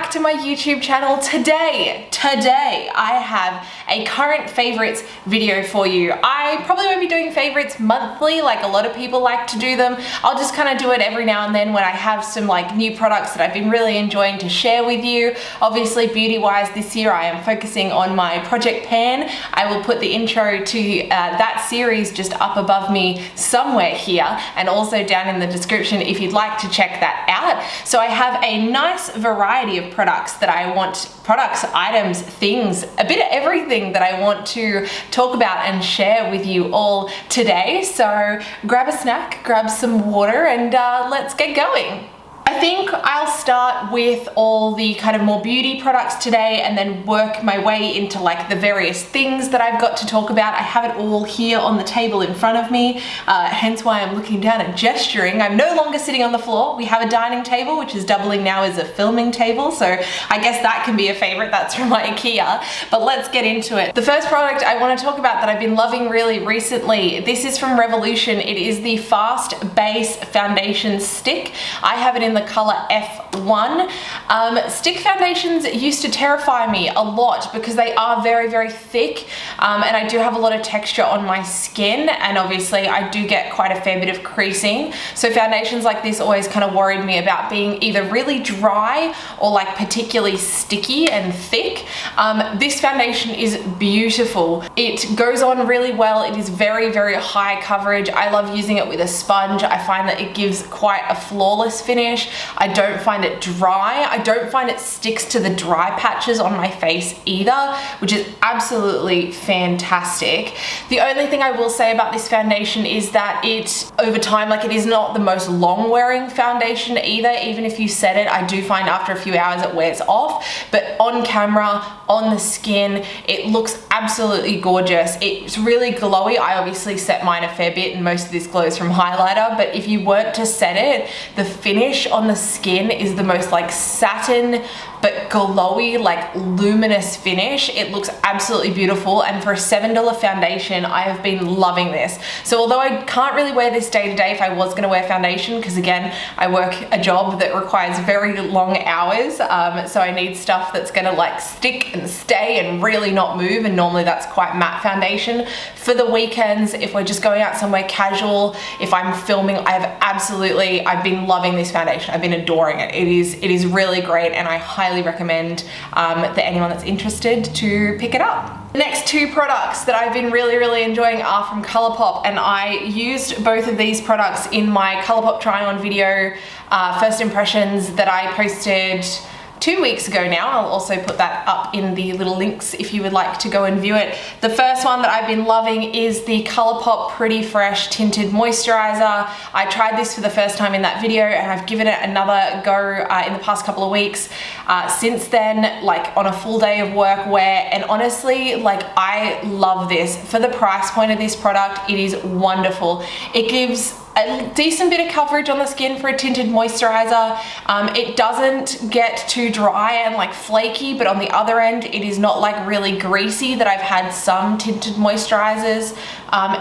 back to my YouTube channel. Today I have a current favorites video for you. I probably won't be doing favorites monthly like a lot of people like to do them. I'll just kind of do it every now and then when I have some like new products that I've been really enjoying to share with you. Obviously beauty wise this year I am focusing on my Project Pan. I will put the intro to that series just up above me somewhere here and also down in the description if you'd like to check that out. So I have a nice variety of products that I want, items, things, a bit of everything that I want to talk about and share with you all today. So grab a snack, grab some water, and let's get going. I think I'll start with all the kind of more beauty products today and then work my way into like the various things that I've got to talk about. I have it all here on the table in front of me, hence why I'm looking down and gesturing. I'm no longer sitting on the floor. We have a dining table, which is doubling now as a filming table, so I guess that can be a favorite. That's from my IKEA, but let's get into it. The first product I want to talk about that I've been loving really recently, this is from Revolution. It is the Fast Base Foundation Stick. I have it in the color F1. Stick foundations used to terrify me a lot because they are very, very thick, and I do have a lot of texture on my skin, and obviously I do get quite a fair bit of creasing. So foundations like this always kind of worried me about being either really dry or like particularly sticky and thick. This foundation is beautiful. It goes on really well. It is very, very high coverage. I love using it with a sponge. I find that it gives quite a flawless finish. I don't find it dry. I don't find it sticks to the dry patches on my face either, which is absolutely fantastic. The only thing I will say about this foundation is that it, over time, like it is not the most long wearing foundation either. Even if you set it, I do find after a few hours it wears off, but on camera, on the skin, it looks absolutely gorgeous. It's really glowy. I obviously set mine a fair bit and most of this glows from highlighter, but if you weren't to set it, the finish on the skin is the most like satin but glowy, like luminous finish. It looks absolutely beautiful, and for a $7 foundation I have been loving this. So although I can't really wear this day to day if I was going to wear foundation, because again I work a job that requires very long hours, so I need stuff that's going to like stick and stay and really not move, and normally that's quite matte foundation. For the weekends, if we're just going out somewhere casual, if I'm filming, I've been loving this foundation. I've been adoring it. It is really great, and I highly recommend that anyone that's interested to pick it up. The next two products that I've been really enjoying are from ColourPop, and I used both of these products in my ColourPop try-on video, first impressions, that I posted 2 weeks ago now. I'll also put that up in the little links if you would like to go and view it. The first one that I've been loving is the ColourPop Pretty Fresh Tinted Moisturizer. I tried this for the first time in that video, and I've given it another go in the past couple of weeks. Since then, like on a full day of work wear, and honestly, like I love this. For the price point of this product, it is wonderful. It gives a decent bit of coverage on the skin for a tinted moisturizer. It doesn't get too dry and like flaky, but on the other end, it is not like really greasy that I've had some tinted moisturizers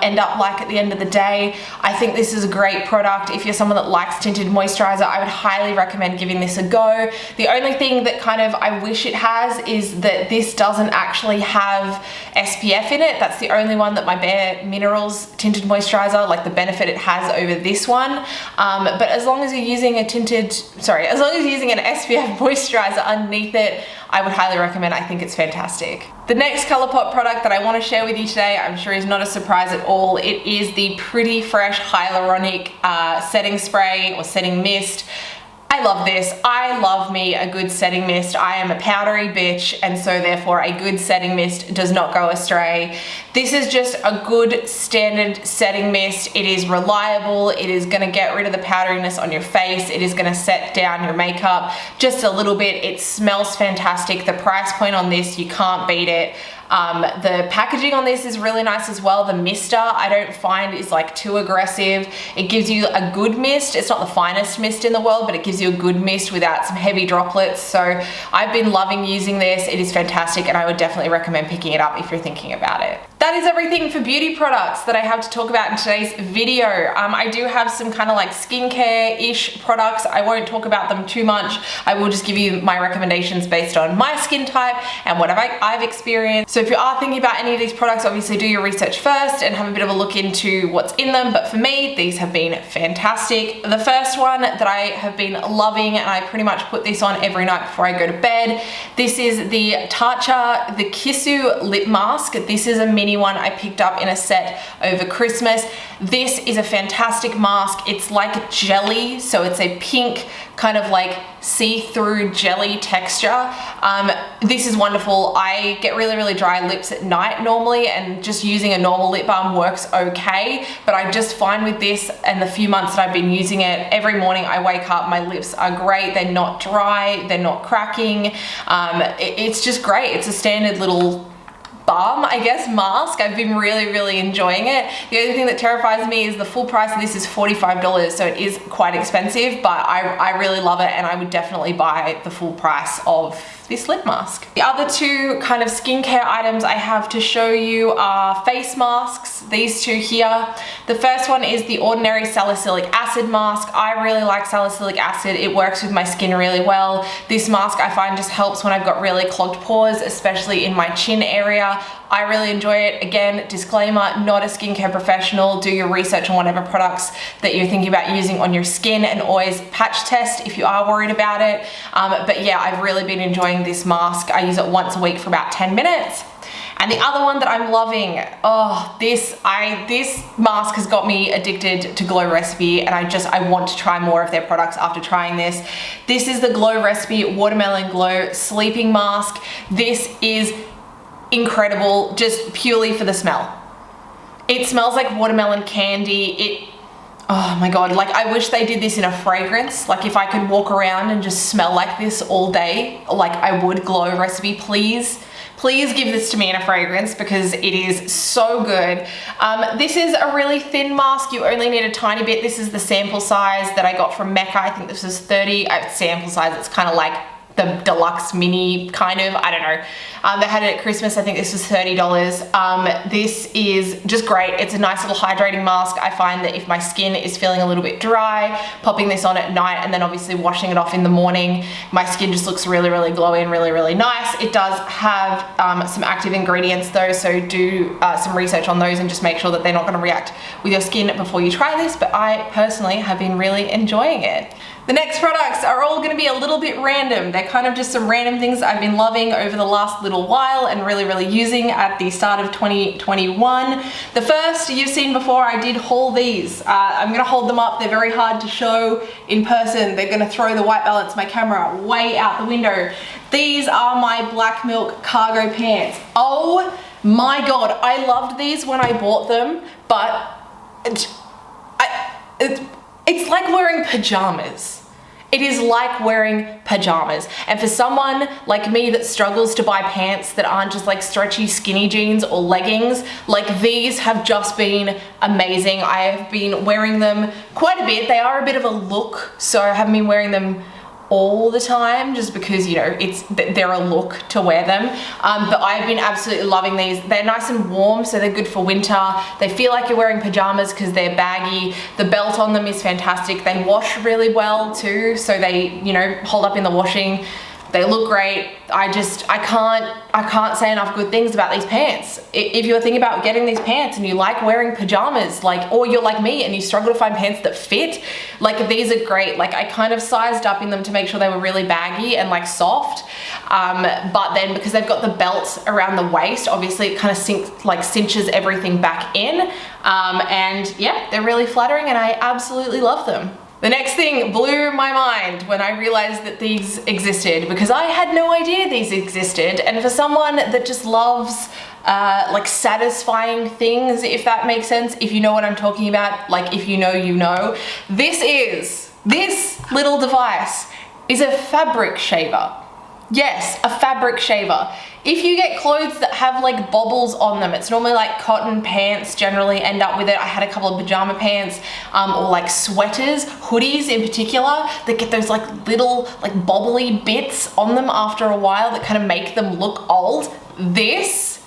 end up like at the end of the day. I think this is a great product. If you're someone that likes tinted moisturizer, I would highly recommend giving this a go. The only thing that kind of I wish it has is that this doesn't actually have SPF in it. That's the only one that my Bare Minerals tinted moisturizer, like the benefit it has over this one. But as long as you're using an SPF moisturizer underneath it, I would highly recommend. I think it's fantastic. The next ColourPop product that I want to share with you today, I'm sure is not a surprise at all. It is the Pretty Fresh Hyaluronic Setting Spray or Setting Mist. I love this. I love me a good setting mist. I am a powdery bitch, and so therefore a good setting mist does not go astray. This is just a good standard setting mist. It is reliable. It is going to get rid of the powderiness on your face. It is going to set down your makeup just a little bit. It smells fantastic. The price point on this, you can't beat it. The packaging on this is really nice as well. The mister I don't find is like too aggressive. It gives you a good mist. It's not the finest mist in the world, but it gives you a good mist without some heavy droplets. So I've been loving using this. It is fantastic, and I would definitely recommend picking it up if you're thinking about it. That that is everything for beauty products that I have to talk about in today's video. I do have some kind of like skincare-ish products. I won't talk about them too much. I will just give you my recommendations based on my skin type and what I've experienced. So if you are thinking about any of these products, obviously do your research first and have a bit of a look into what's in them. But for me, these have been fantastic. The first one that I have been loving, and I pretty much put this on every night before I go to bed. This is the Tatcha the Kissu Lip Mask. This is a mini one I picked up in a set over Christmas. This is a fantastic mask. It's like jelly, so it's a pink kind of like see-through jelly texture. This is wonderful. I get really dry lips at night normally, and just using a normal lip balm works okay, but I just find with this and the few months that I've been using it, every morning I wake up, my lips are great. They're not dry, they're not cracking. It's just great. It's a standard little balm, I guess, mask. I've been really enjoying it. The only thing that terrifies me is the full price of this is $45, so it is quite expensive, but I really love it, and I would definitely buy the full price of this lip mask. The other two kind of skincare items I have to show you are face masks, these two here. The first one is the Ordinary Salicylic Acid Mask. I really like salicylic acid. It works with my skin really well. This mask I find just helps when I've got really clogged pores, especially in my chin area. I really enjoy it. Again, disclaimer, not a skincare professional. Do your research on whatever products that you're thinking about using on your skin, and always patch test if you are worried about it. But yeah, I've really been enjoying this mask. I use it once a week for about 10 minutes. And the other one that I'm loving, this mask has got me addicted to Glow Recipe, and I want to try more of their products after trying this. This is the Glow Recipe Watermelon Glow Sleeping Mask. This is incredible, just purely for the smell. It smells like watermelon candy. Oh my god, like I wish they did this in a fragrance. Like if I could walk around and just smell like this all day, like I would. Glow Recipe, please give this to me in a fragrance, because it is so good. This is a really thin mask. You only need a tiny bit. This is the sample size that I got from Mecca. I think this is 30. Sample size, it's kind of like the deluxe mini kind of, I don't know. They had it at Christmas. I think this was $30. This is just great. It's a nice little hydrating mask. I find that if my skin is feeling a little bit dry, popping this on at night and then obviously washing it off in the morning, my skin just looks really glowy and really nice. It does have some active ingredients though, so do some research on those and just make sure that they're not going to react with your skin before you try this, but I personally have been really enjoying it. The next products are all going to be a little bit random. They're kind of just some random things I've been loving over the last little while and really using at the start of 2021. The first you've seen before, I did haul these. I'm going to hold them up. They're very hard to show in person. They're going to throw the white balance of my camera way out the window. These are my Black Milk cargo pants. Oh my god, I loved these when I bought them, but it's like wearing pajamas. It is like wearing pajamas. And for someone like me that struggles to buy pants that aren't just like stretchy skinny jeans or leggings, like these have just been amazing. I have been wearing them quite a bit. They are a bit of a look, so I haven't been wearing them all the time just because, you know, they're a look to wear them, but I've been absolutely loving these. They're nice and warm, so they're good for winter. They feel like you're wearing pajamas because they're baggy. The belt on them is fantastic. They wash really well too, so they, you know, hold up in the washing. They look great. I can't say enough good things about these pants. If you're thinking about getting these pants and you like wearing pajamas, like, or you're like me and you struggle to find pants that fit, like these are great. Like I kind of sized up in them to make sure they were really baggy and like soft. But then because they've got the belt around the waist, obviously it kind of cinches everything back in. And yeah, they're really flattering and I absolutely love them. The next thing blew my mind when I realized that these existed, because I had no idea these existed. And for someone that just loves like satisfying things, if that makes sense, if you know what I'm talking about, like if you know, you know, this little device is a fabric shaver. Yes, a fabric shaver. If you get clothes that have like bobbles on them, it's normally like cotton pants generally end up with it. I had a couple of pajama pants or like sweaters, hoodies in particular, that get those like little like bobbly bits on them after a while that kind of make them look old. This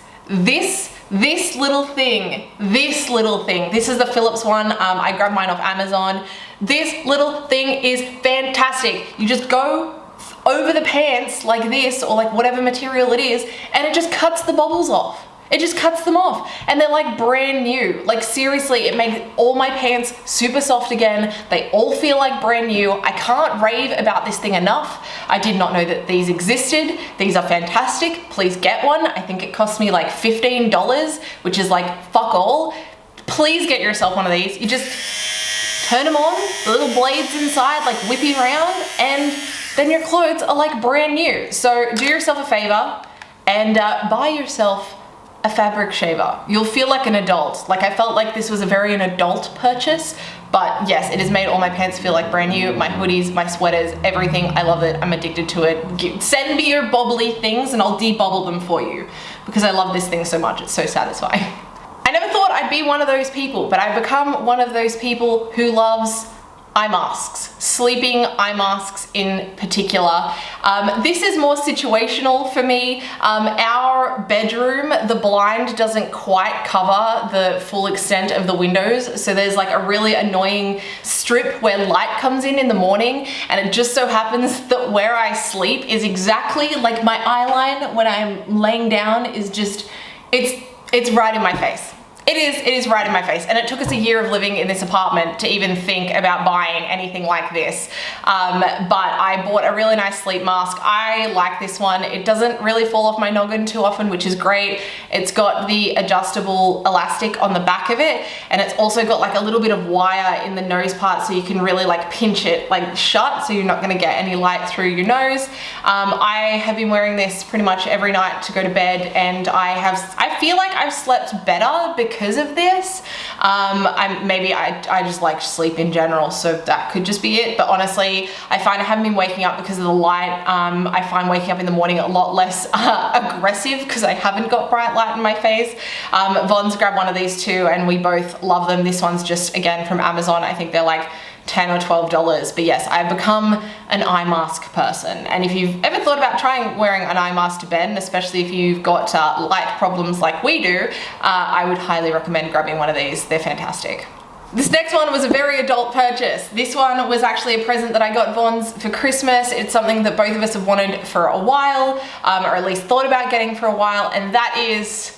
this little thing, this is the Philips one. I grabbed mine off Amazon. This little thing is fantastic. You just go over the pants like this, or like whatever material it is, and it just cuts the bubbles off. It just cuts them off, and they're like brand new. Like seriously, it makes all my pants super soft again. They all feel like brand new. I can't rave about this thing enough. I did not know that these existed. These are fantastic. Please get one. I think it cost me like $15, which is like fuck all. Please get yourself one of these. You just turn them on, the little blades inside like whipping around, and then your clothes are like brand new. So do yourself a favor and buy yourself a fabric shaver. You'll feel like an adult. Like I felt like this was a very an adult purchase, but yes, it has made all my pants feel like brand new. My hoodies, my sweaters, everything. I love it. I'm addicted to it. Send me your bobbly things and I'll debobble them for you because I love this thing so much. It's so satisfying. I never thought I'd be one of those people, but I've become one of those people who loves eye masks, sleeping eye masks in particular. This is more situational for me. Our bedroom, the blind doesn't quite cover the full extent of the windows, so there's like a really annoying strip where light comes in the morning, and it just so happens that where I sleep is exactly like my eye line when I'm laying down is just, it's right in my face. It is right in my face, and it took us a year of living in this apartment to even think about buying anything like this. But I bought a really nice sleep mask. I like this one. It doesn't really fall off my noggin too often, which is great. It's got the adjustable elastic on the back of it, and it's also got like a little bit of wire in the nose part so you can really like pinch it like shut so you're not gonna get any light through your nose. I have been wearing this pretty much every night to go to bed, and I feel like I've slept better because of this. Maybe I just like sleep in general, so that could just be it. But honestly, I find I haven't been waking up because of the light. I find waking up in the morning a lot less aggressive because I haven't got bright light in my face. Von's grabbed one of these too, and we both love them. This one's just, again, from Amazon. I think they're like $10 or $12. But yes, I've become an eye mask person. And if you've ever thought about trying wearing an eye mask to bed, and especially if you've got light problems like we do, I would highly recommend grabbing one of these. They're fantastic. This next one was a very adult purchase. This one was actually a present that I got Von's for Christmas. It's something that both of us have wanted for a while, or at least thought about getting for a while, and that is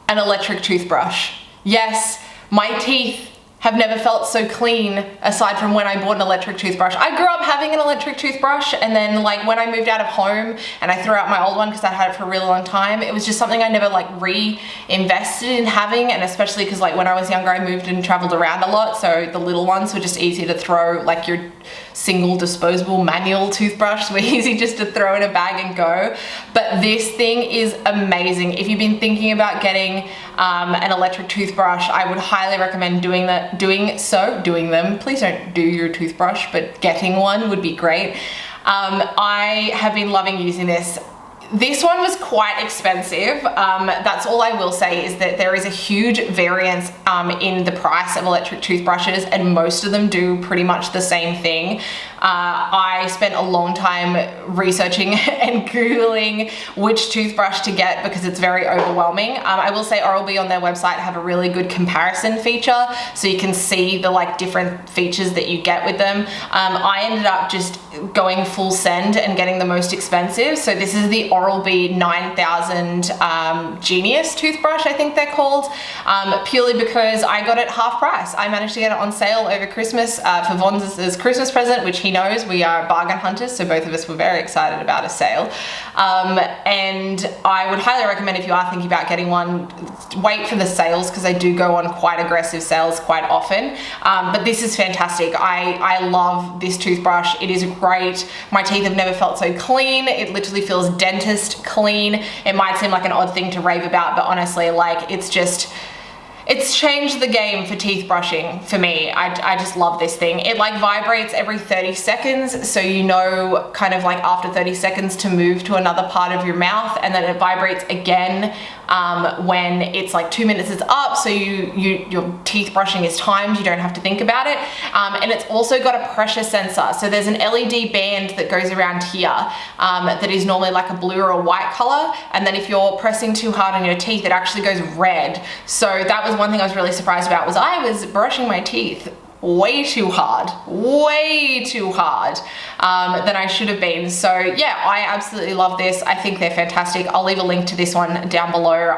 an electric toothbrush. Yes, my teeth have never felt so clean aside from when I bought an electric toothbrush. I grew up having an electric toothbrush, and then like when I moved out of home and I threw out my old one because I had it for a really long time, it was just something I never like reinvested in having, and especially because like when I was younger I moved and traveled around a lot, so the little ones were just easy to throw, like your single disposable manual toothbrush were easy just to throw in a bag and go. But this thing is amazing. If you've been thinking about getting an electric toothbrush, I would highly recommend doing them. Please don't do your toothbrush, but getting one would be great. I have been loving using this. This one was quite expensive. That's all I will say, is that there is a huge variance in the price of electric toothbrushes, and most of them do pretty much the same thing. I spent a long time researching and Googling which toothbrush to get because it's very overwhelming. I will say Oral-B on their website have a really good comparison feature, so you can see the like different features that you get with them. I ended up just going full send and getting the most expensive. So this is the Oral-B 9000 Genius toothbrush, I think they're called, purely because I got it half price. I managed to get it on sale over Christmas for Von's Christmas present, which he knows we are bargain hunters, so both of us were very excited about a sale. And I would highly recommend, if you are thinking about getting one, wait for the sales, because they do go on quite aggressive sales quite often. But this is fantastic. I love this toothbrush. It is great. My teeth have never felt so clean. It literally feels dentist clean. It might seem like an odd thing to rave about, but honestly, like, it's changed the game for teeth brushing for me. I just love this thing. It like vibrates every 30 seconds, so you know kind of like after 30 seconds to move to another part of your mouth, and then it vibrates again when it's like 2 minutes is up, so your teeth brushing is timed, you don't have to think about it. And it's also got a pressure sensor. So there's an LED band that goes around here that is normally like a blue or a white color, and then if you're pressing too hard on your teeth, it actually goes red. So that was one thing I was really surprised about, was I was brushing my teeth way too hard than I should have been. So yeah, I absolutely love this. I think they're fantastic. I'll leave a link to this one down below.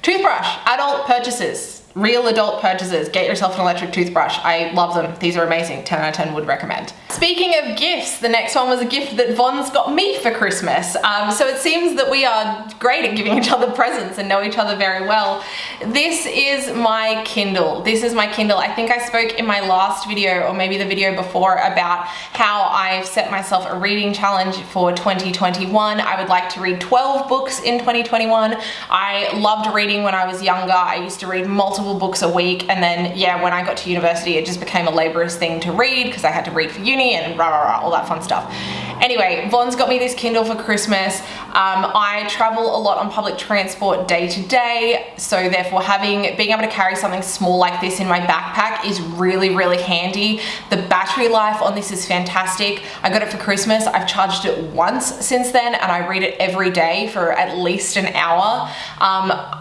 Toothbrush, adult purchases, real adult purchases. Get yourself an electric toothbrush. I love them. These are amazing. 10 out of 10 would recommend. Speaking of gifts, the next one was a gift that Von's got me for Christmas. So it seems that we are great at giving each other presents and know each other very well. This is my Kindle. This is my Kindle. I think I spoke in my last video, or maybe the video before, about how I've set myself a reading challenge for 2021. I would like to read 12 books in 2021. I loved reading when I was younger. I used to read multiple books a week, and then yeah, when I got to university, it just became a laborious thing to read because I had to read for uni and rah rah rah, all that fun stuff. Anyway, Von's got me this Kindle for Christmas. I travel a lot on public transport day to day, so therefore being able to carry something small like this in my backpack is really, really handy. The battery life on this is fantastic. I got it for Christmas. I've charged it once since then, and I read it every day for at least an hour.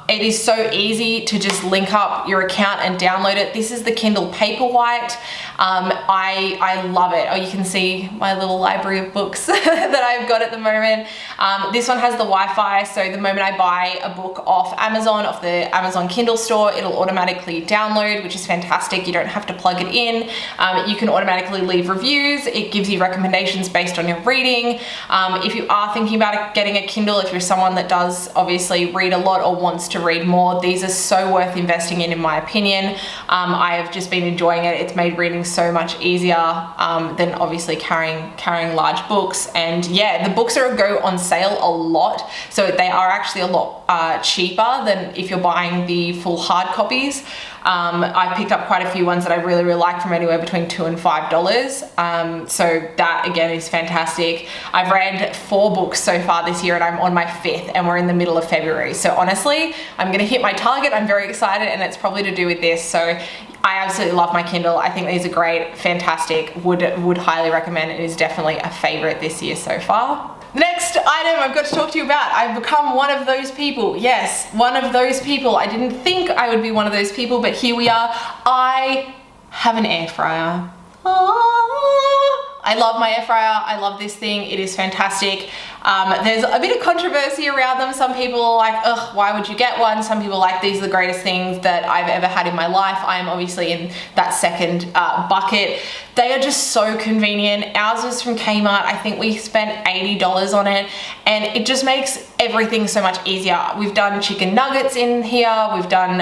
It is so easy to just link up your account and download it. This is the Kindle Paperwhite. I love it. Oh, you can see my little library of books that I've got at the moment. This one has the Wi-Fi, so the moment I buy a book off Amazon, off the Amazon Kindle store, it'll automatically download, which is fantastic. You don't have to plug it in. You can automatically leave reviews. It gives you recommendations based on your reading. If you are thinking about getting a Kindle, if you're someone that does obviously read a lot or wants to read more, these are so worth investing in my opinion. I have just been enjoying it. It's made reading so much easier than obviously carrying large books. And yeah, the books go on sale a lot, so they are actually a lot cheaper than if you're buying the full hard copies. I've picked up quite a few ones that I really, really like, from anywhere between $2 and $5. So that again is fantastic. I've read 4 books so far this year, and I'm on my 5th, and we're in the middle of February. So honestly, I'm gonna hit my target. I'm very excited, and it's probably to do with this. So I absolutely love my Kindle. I think these are great, fantastic, would highly recommend. It is definitely a favorite this year so far. The next item I've got to talk to you about, I've become one of those people. Yes, one of those people. I didn't think I would be one of those people, but here we are. I have an air fryer. I love my air fryer. I love this thing. It is fantastic. There's a bit of controversy around them. Some people are like, ugh, why would you get one? Some people are like, these are the greatest things that I've ever had in my life. I am obviously in that second bucket. They are just so convenient. Ours is from Kmart. I think we spent $80 on it, and it just makes everything so much easier. We've done chicken nuggets in here. We've done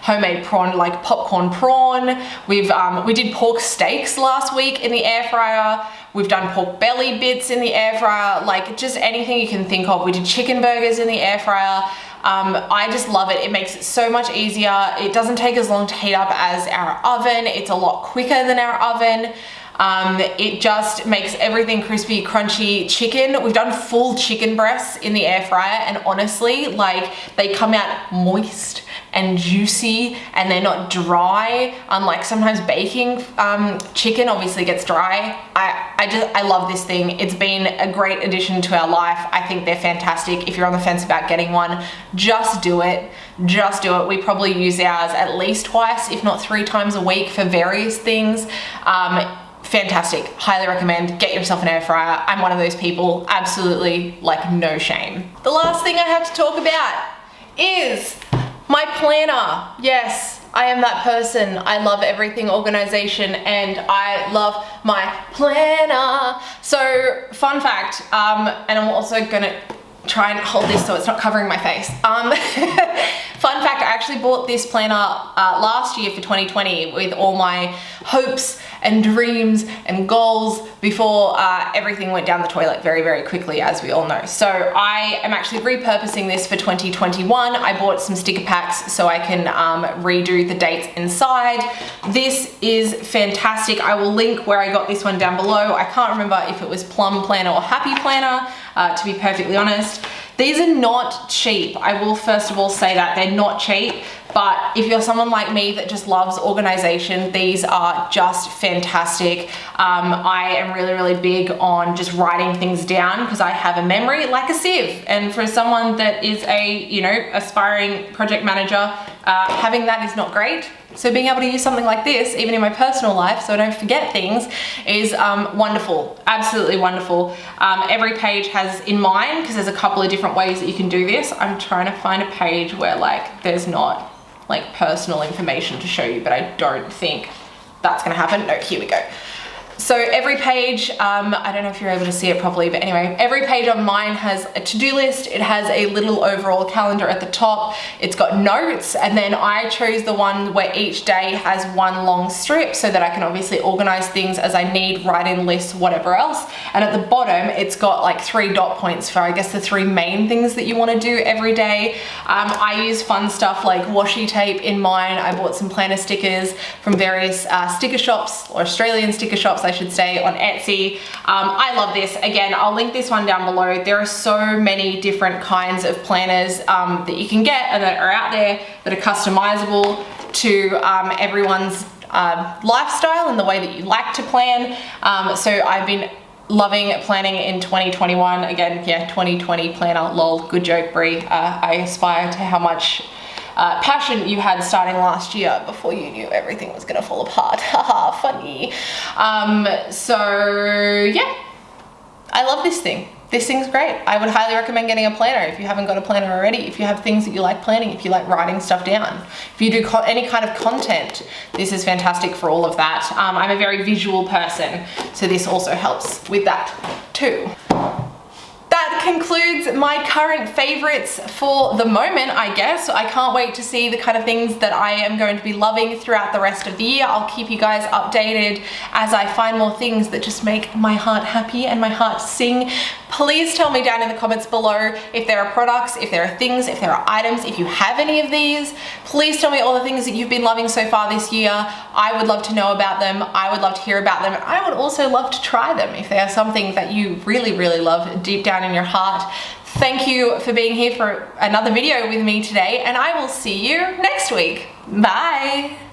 homemade prawn, like popcorn prawn. We did pork steaks last week in the air fryer. We've done pork belly bits in the air fryer, like just anything you can think of. We did chicken burgers in the air fryer. I just love it. It makes it so much easier. It doesn't take as long to heat up as our oven. It's a lot quicker than our oven. It just makes everything crispy, crunchy. Chicken, we've done full chicken breasts in the air fryer, and honestly, like, they come out moist and juicy, and they're not dry, unlike sometimes baking chicken obviously gets dry. I love this thing. It's been a great addition to our life. I think they're fantastic. If you're on the fence about getting one, just do it. Just do it. We probably use ours at least twice, if not 3 times a week for various things. Fantastic. Highly recommend. Get yourself an air fryer. I'm one of those people. Absolutely, like, no shame. The last thing I have to talk about is my planner. Yes, I am that person. I love everything organization, and I love my planner. So, fun fact, and I'm also gonna try and hold this so it's not covering my face. Fun fact, I actually bought this planner last year for 2020 with all my hopes and dreams and goals before everything went down the toilet very, very quickly, as we all know. So I am actually repurposing this for 2021. I bought some sticker packs so I can redo the dates inside. This is fantastic. I will link where I got this one down below. I can't remember if it was Plum Planner or Happy Planner, to be perfectly honest. These are not cheap. I will first of all say that they're not cheap, but if you're someone like me that just loves organization, these are just fantastic. I am really, really big on just writing things down because I have a memory like a sieve. And for someone that is a, you know, aspiring project manager, having that is not great. So being able to use something like this, even in my personal life, so I don't forget things, is wonderful, absolutely wonderful. Every page has in mine, because there's a couple of different ways that you can do this. I'm trying to find a page where like there's not like personal information to show you, but I don't think that's gonna happen. No, here we go. So every page, I don't know if you're able to see it properly, but anyway, every page on mine has a to-do list. It has a little overall calendar at the top. It's got notes, and then I chose the one where each day has one long strip so that I can obviously organize things as I need, write in lists, whatever else. And at the bottom, it's got like 3 dot points for, I guess, the 3 main things that you want to do every day. I use fun stuff like washi tape in mine. I bought some planner stickers from various sticker shops, or Australian sticker shops, I should say, on Etsy. I love this. Again, I'll link this one down below. There are so many different kinds of planners that you can get and that are out there that are customizable to everyone's lifestyle and the way that you like to plan. So I've been loving planning in 2021. Again, yeah, 2020 planner, lol, good joke, Brie. I aspire to how much passion you had starting last year before you knew everything was gonna fall apart. Haha, funny. So yeah, I love this thing. This thing's great. I would highly recommend getting a planner if you haven't got a planner already. If you have things that you like planning, if you like writing stuff down, if you do any kind of content, this is fantastic for all of that. I'm a very visual person, so this also helps with that too. That concludes my current favorites for the moment, I guess. I can't wait to see the kind of things that I am going to be loving throughout the rest of the year. I'll keep you guys updated as I find more things that just make my heart happy and my heart sing. Please tell me down in the comments below if there are products, if there are things, if there are items, if you have any of these. Please tell me all the things that you've been loving so far this year. I would love to know about them. I would love to hear about them. And I would also love to try them if they are something that you really, really love deep down in your heart. Thank you for being here for another video with me today, and I will see you next week. Bye.